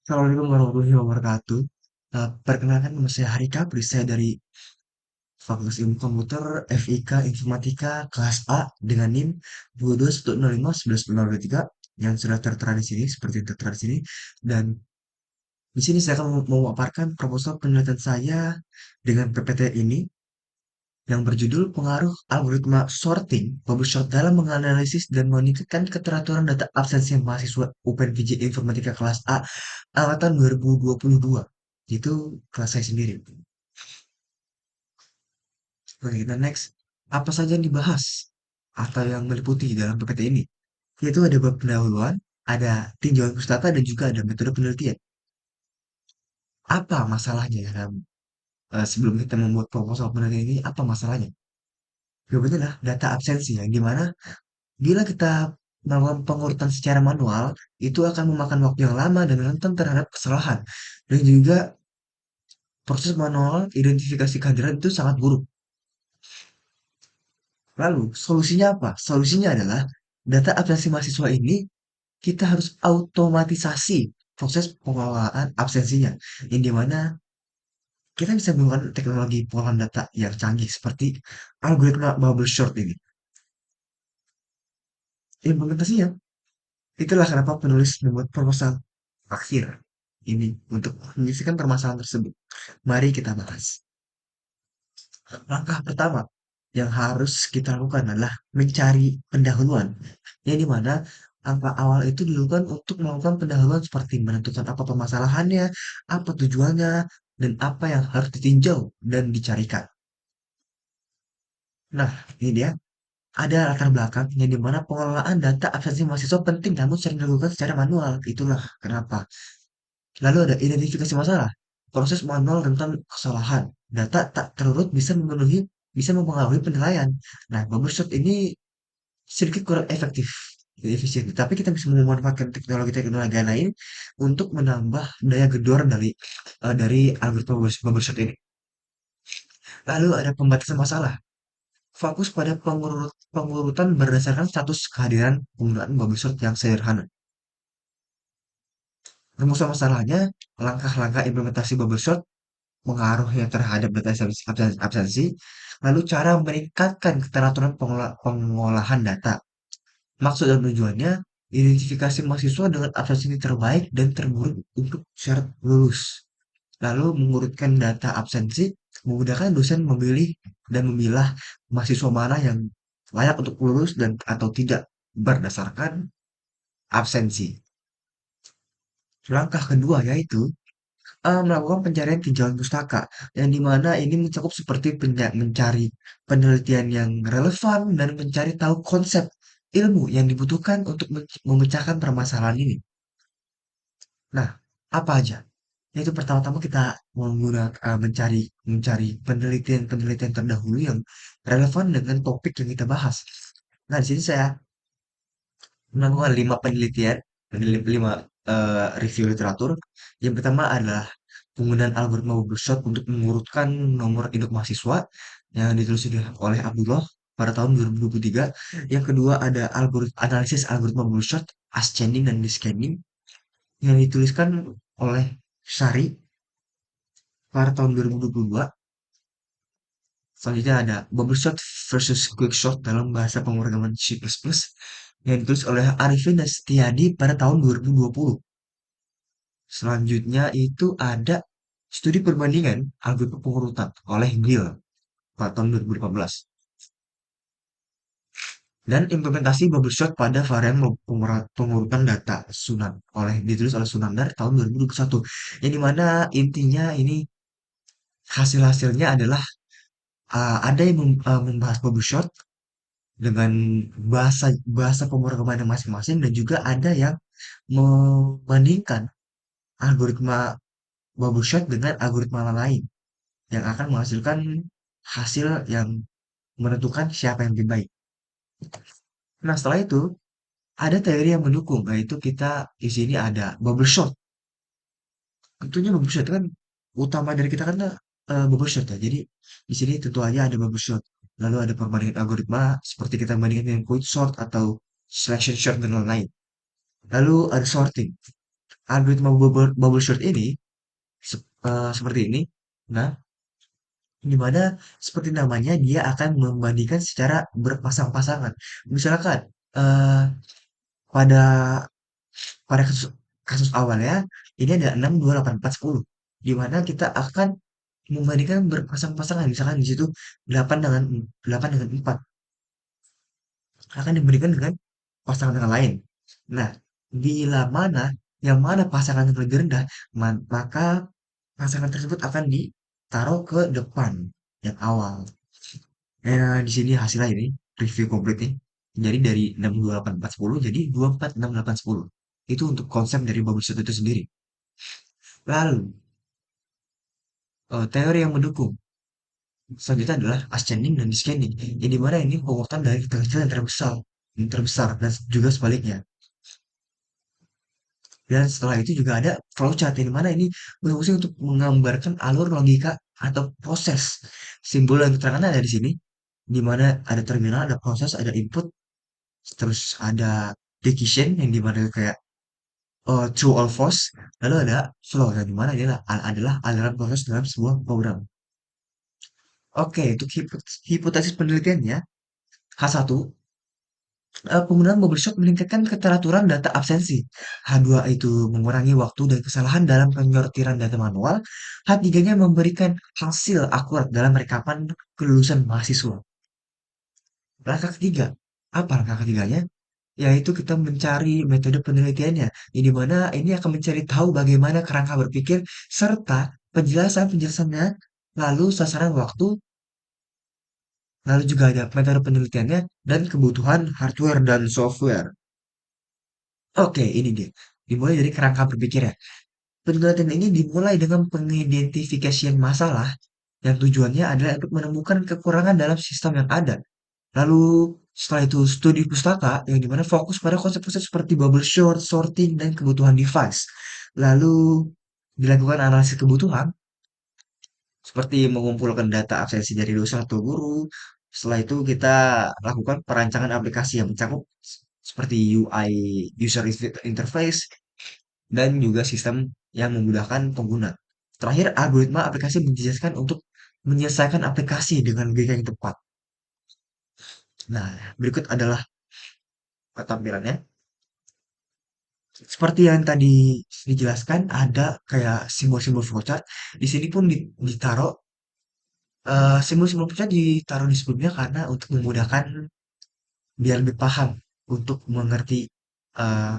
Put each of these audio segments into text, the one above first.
Assalamualaikum warahmatullahi wabarakatuh. Perkenalkan nama saya Harika, saya dari Fakultas Ilmu Komputer FIK Informatika kelas A dengan NIM 2210511023 yang sudah tertera di sini seperti yang tertera di sini. Dan di sini saya akan memaparkan proposal penelitian saya dengan PPT ini yang berjudul Pengaruh Algoritma Sorting Bubble Sort dalam menganalisis dan meningkatkan keteraturan data absensi mahasiswa UPN VJ Informatika kelas A angkatan 2022. Itu kelas saya sendiri. Oke, kita next. Apa saja yang dibahas atau yang meliputi dalam PPT ini? Yaitu ada bab pendahuluan, ada tinjauan pustaka, dan juga ada metode penelitian. Apa masalahnya ya sebelum kita membuat proposal penelitian ini, apa masalahnya? Jawabannya adalah data absensi, yang dimana bila kita melakukan pengurutan secara manual, itu akan memakan waktu yang lama dan rentan terhadap kesalahan. Dan juga proses manual identifikasi kehadiran itu sangat buruk. Lalu, solusinya apa? Solusinya adalah data absensi mahasiswa ini kita harus automatisasi proses pengelolaan absensinya. Yang dimana kita bisa menggunakan teknologi pengolahan data yang canggih seperti algoritma bubble sort ini. Implementasinya, itulah kenapa penulis membuat proposal akhir ini untuk menyelesaikan permasalahan tersebut. Mari kita bahas. Langkah pertama yang harus kita lakukan adalah mencari pendahuluan. Yang dimana langkah awal itu dilakukan untuk melakukan pendahuluan seperti menentukan apa permasalahannya, apa tujuannya, dan apa yang harus ditinjau dan dicarikan. Nah, ini dia. Ada latar belakang yang dimana pengelolaan data absensi mahasiswa penting namun sering dilakukan secara manual. Itulah kenapa. Lalu ada identifikasi masalah. Proses manual rentan kesalahan. Data tak terurut bisa mempengaruhi penilaian. Nah, bubble sort ini sedikit kurang efektif dan efisien. Tapi kita bisa memanfaatkan teknologi-teknologi lain untuk menambah daya gedor dari algoritma bubble sort ini. Lalu ada pembatasan masalah. Fokus pada pengurutan berdasarkan status kehadiran penggunaan bubble sort yang sederhana. Rumusan masalahnya, langkah-langkah implementasi bubble sort pengaruhnya terhadap data absensi, lalu cara meningkatkan keteraturan pengolahan data. Maksud dan tujuannya, identifikasi mahasiswa dengan absensi terbaik dan terburuk untuk syarat lulus. Lalu mengurutkan data absensi, memudahkan dosen memilih dan memilah mahasiswa mana yang layak untuk lulus dan atau tidak berdasarkan absensi. Langkah kedua yaitu melakukan pencarian tinjauan pustaka, yang dimana ini mencakup seperti mencari penelitian yang relevan dan mencari tahu konsep ilmu yang dibutuhkan untuk memecahkan permasalahan ini. Nah, apa aja? Yaitu pertama-tama kita mencari mencari penelitian-penelitian terdahulu yang relevan dengan topik yang kita bahas. Nah, di sini saya melakukan 5 penelitian, 5 review literatur. Yang pertama adalah penggunaan algoritma bubble sort untuk mengurutkan nomor induk mahasiswa yang ditulis oleh Abdullah pada tahun 2023. Yang kedua ada analisis algoritma bubble sort, ascending dan descending yang dituliskan oleh Sari pada tahun 2022. Selanjutnya ada bubble sort versus quick sort dalam bahasa pemrograman C++ yang ditulis oleh Arifin dan Setiadi pada tahun 2020. Selanjutnya itu ada studi perbandingan algoritma pengurutan oleh Gill pada tahun 2018. Dan implementasi bubble sort pada varian pengurutan data Sunan ditulis oleh Sunan dari tahun 2021. Yang dimana intinya ini hasil-hasilnya adalah ada yang membahas bubble sort dengan bahasa bahasa pemrograman yang masing-masing dan juga ada yang membandingkan algoritma bubble sort dengan algoritma lain yang akan menghasilkan hasil yang menentukan siapa yang lebih baik. Nah, setelah itu ada teori yang mendukung, yaitu kita di sini ada bubble sort. Tentunya bubble sort kan utama dari kita kan bubble sort ya. Jadi di sini tentu aja ada bubble sort. Lalu ada perbandingan algoritma seperti kita bandingkan dengan quick sort atau selection sort dan lain-lain. Lalu ada sorting. Algoritma bubble short ini seperti ini. Nah, di mana seperti namanya dia akan membandingkan secara berpasang-pasangan. Misalkan eh, pada pada kasus kasus awalnya ini ada 6, 2, 8, 4, 10. Di mana kita akan membandingkan berpasang-pasangan. Misalkan di situ 8 dengan 4 akan dibandingkan dengan pasangan yang lain. Nah, bila mana yang mana pasangan yang lebih rendah, maka pasangan tersebut akan ditaruh ke depan yang awal. Di sini hasilnya ini review komplit nih. Jadi dari 6, 2, 8, 4, 10 jadi 2, 4, 6, 8, 10. Itu untuk konsep dari bubble shoot itu sendiri. Lalu, teori yang mendukung selanjutnya adalah ascending dan descending. Yang dimana ini penguatan dari terkecil yang terbesar dan juga sebaliknya. Dan setelah itu juga ada flowchart yang dimana ini berfungsi untuk menggambarkan alur logika atau proses. Simbol yang diterangkan ada di sini, di mana ada terminal, ada proses, ada input, terus ada decision yang dimana kayak true or false, lalu ada flow yang dimana ini adalah aliran proses dalam sebuah program. Oke, untuk hipotesis penelitiannya, H1, penggunaan bubble shot meningkatkan keteraturan data absensi. H2 itu mengurangi waktu dan kesalahan dalam penyortiran data manual. H3-nya memberikan hasil akurat dalam rekapan kelulusan mahasiswa. Langkah ketiga, apa langkah ketiganya? Yaitu kita mencari metode penelitiannya, yang dimana ini akan mencari tahu bagaimana kerangka berpikir serta penjelasannya, lalu sasaran waktu, lalu juga ada metode penelitiannya dan kebutuhan hardware dan software. Oke, ini dia. Dimulai dari kerangka berpikir ya. Penelitian ini dimulai dengan pengidentifikasian masalah yang tujuannya adalah untuk menemukan kekurangan dalam sistem yang ada. Lalu setelah itu studi pustaka yang dimana fokus pada konsep-konsep seperti bubble short, sorting, dan kebutuhan device. Lalu dilakukan analisis kebutuhan seperti mengumpulkan data absensi dari dosen atau guru. Setelah itu kita lakukan perancangan aplikasi yang mencakup seperti UI user interface dan juga sistem yang memudahkan pengguna. Terakhir, algoritma aplikasi menjelaskan untuk menyelesaikan aplikasi dengan logika yang tepat. Nah, berikut adalah tampilannya. Seperti yang tadi dijelaskan, ada kayak simbol-simbol flowchart. Di sini pun ditaruh simbol-simbol flowchart ditaruh di sebelumnya karena untuk memudahkan biar lebih paham untuk mengerti eh,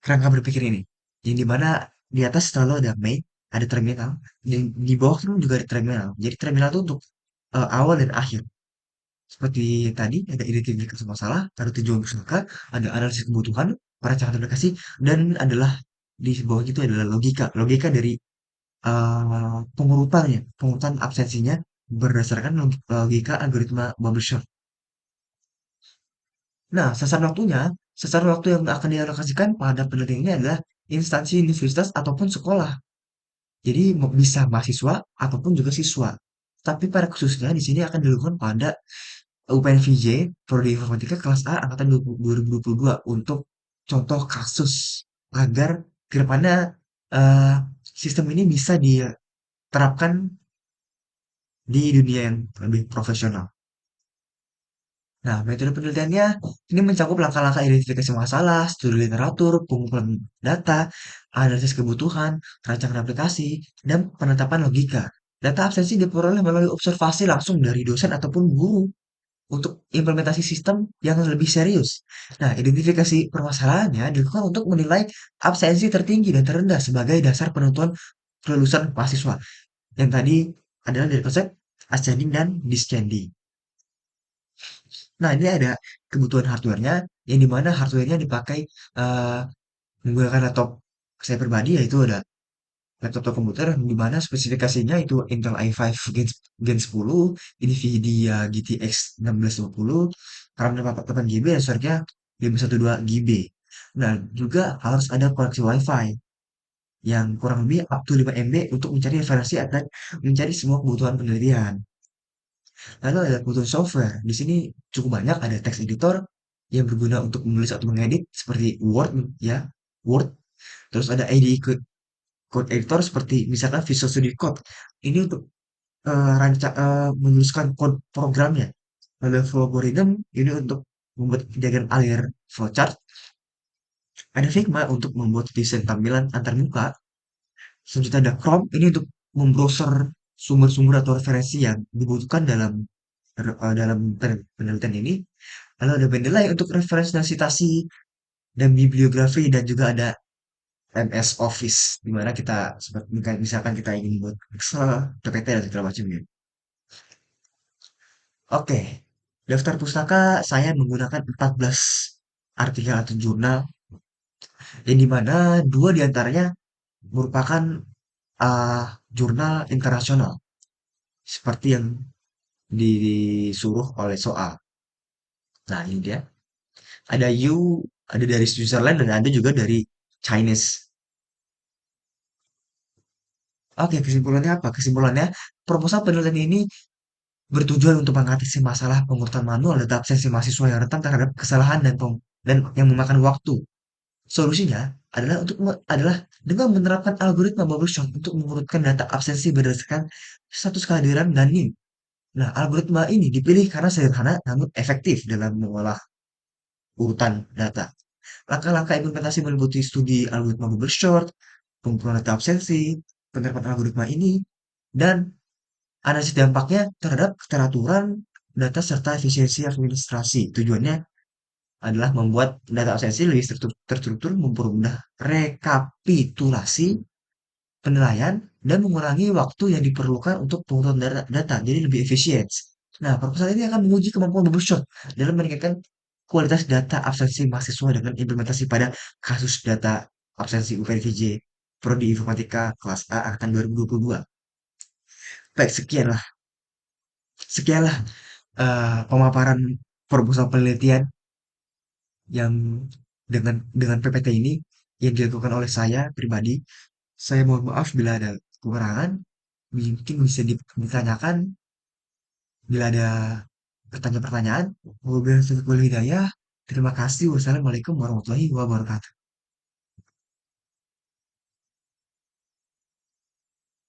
kerangka berpikir ini. Yang dimana di atas selalu ada main, ada terminal, dan di bawah pun juga ada terminal. Jadi terminal itu untuk awal dan akhir. Seperti tadi ada identifikasi masalah, ada tujuan usaha, ada analisis kebutuhan, perancangan aplikasi, dan adalah di bawah itu adalah logika. Logika dari pengurutan absensinya berdasarkan logika algoritma bubble short. Nah, sasaran waktu yang akan dialokasikan pada penelitian ini adalah instansi universitas ataupun sekolah. Jadi bisa mahasiswa ataupun juga siswa. Tapi pada khususnya di sini akan dilakukan pada UPNVJ Prodi Informatika kelas A angkatan 2022 untuk contoh kasus agar kedepannya eh, sistem ini bisa diterapkan di dunia yang lebih profesional. Nah, metode penelitiannya ini mencakup langkah-langkah identifikasi masalah, studi literatur, pengumpulan data, analisis kebutuhan, rancangan aplikasi, dan penetapan logika. Data absensi diperoleh melalui observasi langsung dari dosen ataupun guru untuk implementasi sistem yang lebih serius. Nah, identifikasi permasalahannya dilakukan untuk menilai absensi tertinggi dan terendah sebagai dasar penentuan kelulusan mahasiswa. Yang tadi adalah dari konsep ascending dan descending. Nah, ini ada kebutuhan hardware-nya, yang dimana hardware-nya dipakai eh, menggunakan laptop saya pribadi, yaitu ada laptop komputer di mana spesifikasinya itu Intel i5 Gen 10, Nvidia GTX 1650, RAM 8 GB dan storage-nya 512 GB. Nah, juga harus ada koneksi WiFi yang kurang lebih up to 5 MB untuk mencari referensi dan mencari semua kebutuhan penelitian. Lalu ada kebutuhan software. Di sini cukup banyak, ada text editor yang berguna untuk menulis atau mengedit seperti Word ya, Word. Terus ada IDE code editor seperti misalkan Visual Studio Code. Ini untuk menuliskan kode programnya. Ada flow algorithm ini untuk membuat penjagaan alir flowchart. Ada Figma untuk membuat desain tampilan antarmuka. Selanjutnya ada Chrome ini untuk membrowser sumber-sumber atau referensi yang dibutuhkan dalam penelitian ini. Lalu ada Mendeley untuk referensi dan citasi dan bibliografi dan juga ada MS Office di mana kita seperti misalkan kita ingin buat Excel, PPT dan segala macamnya. Oke, daftar pustaka saya menggunakan 14 artikel atau jurnal yang dimana dua diantaranya merupakan jurnal internasional seperti yang disuruh oleh soal. Nah, ini dia. Ada ada dari Switzerland dan ada juga dari Chinese. Oke, kesimpulannya apa? Kesimpulannya, proposal penelitian ini bertujuan untuk mengatasi masalah pengurutan manual data absensi mahasiswa yang rentan terhadap kesalahan dan yang memakan waktu. Solusinya adalah dengan menerapkan algoritma bubble chart untuk mengurutkan data absensi berdasarkan status kehadiran dan NIM. Nah, algoritma ini dipilih karena sederhana namun efektif dalam mengolah urutan data. Langkah-langkah implementasi meliputi studi algoritma bubble sort, pengumpulan data absensi, penerapan algoritma ini, dan analisis dampaknya terhadap keteraturan data serta efisiensi administrasi. Tujuannya adalah membuat data absensi lebih terstruktur, mempermudah rekapitulasi, penilaian, dan mengurangi waktu yang diperlukan untuk pengurutan data, jadi lebih efisien. Nah, proposal ini akan menguji kemampuan Bubbleshot dalam meningkatkan kualitas data absensi mahasiswa dengan implementasi pada kasus data absensi UPVJ Prodi Informatika kelas A angkatan 2022. Baik, sekianlah pemaparan proposal penelitian yang dengan PPT ini yang dilakukan oleh saya pribadi. Saya mohon maaf bila ada kekurangan. Mungkin bisa ditanyakan bila ada pertanyaan-pertanyaan. Wabillahi taufiq wal hidayah. Terima kasih. Wassalamualaikum warahmatullahi wabarakatuh.